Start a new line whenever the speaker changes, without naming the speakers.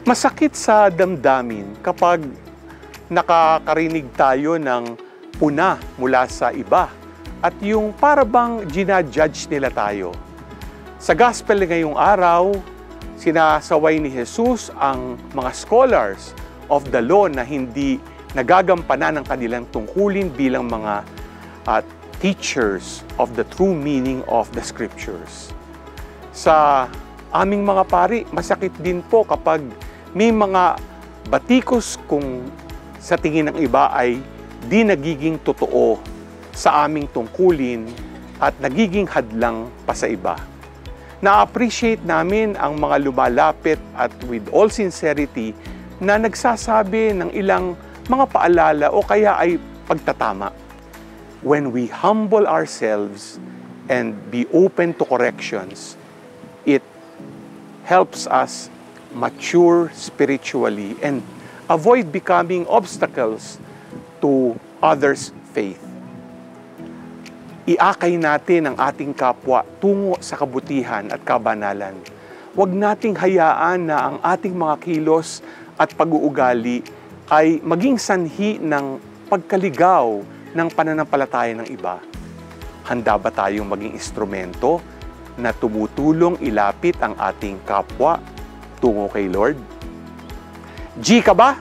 Masakit sa damdamin kapag nakakarinig tayo ng puna mula sa iba at yung para bang ginajudge nila tayo. Sa gospel ngayong araw, sinasaway ni Jesus ang mga scholars of the law na hindi nagagampanan ng kanilang tungkulin bilang mga teachers of the true meaning of the scriptures. Sa aming mga pari, masakit din po kapag may mga batikos kung sa tingin ng iba ay di nagiging totoo sa aming tungkulin at nagiging hadlang pa sa iba. Na-appreciate namin ang mga lumalapit at with all sincerity na nagsasabi ng ilang mga paalala o kaya ay pagtatama. When we humble ourselves and be open to corrections, it helps us mature spiritually and avoid becoming obstacles to others' faith. Iakay natin ang ating kapwa tungo sa kabutihan at kabanalan. Huwag nating hayaan na ang ating mga kilos at pag-uugali ay maging sanhi ng pagkaligaw ng pananampalataya ng iba. Handa ba tayong maging instrumento na tumutulong ilapit ang ating kapwa tungo kay Lord? G ka ba?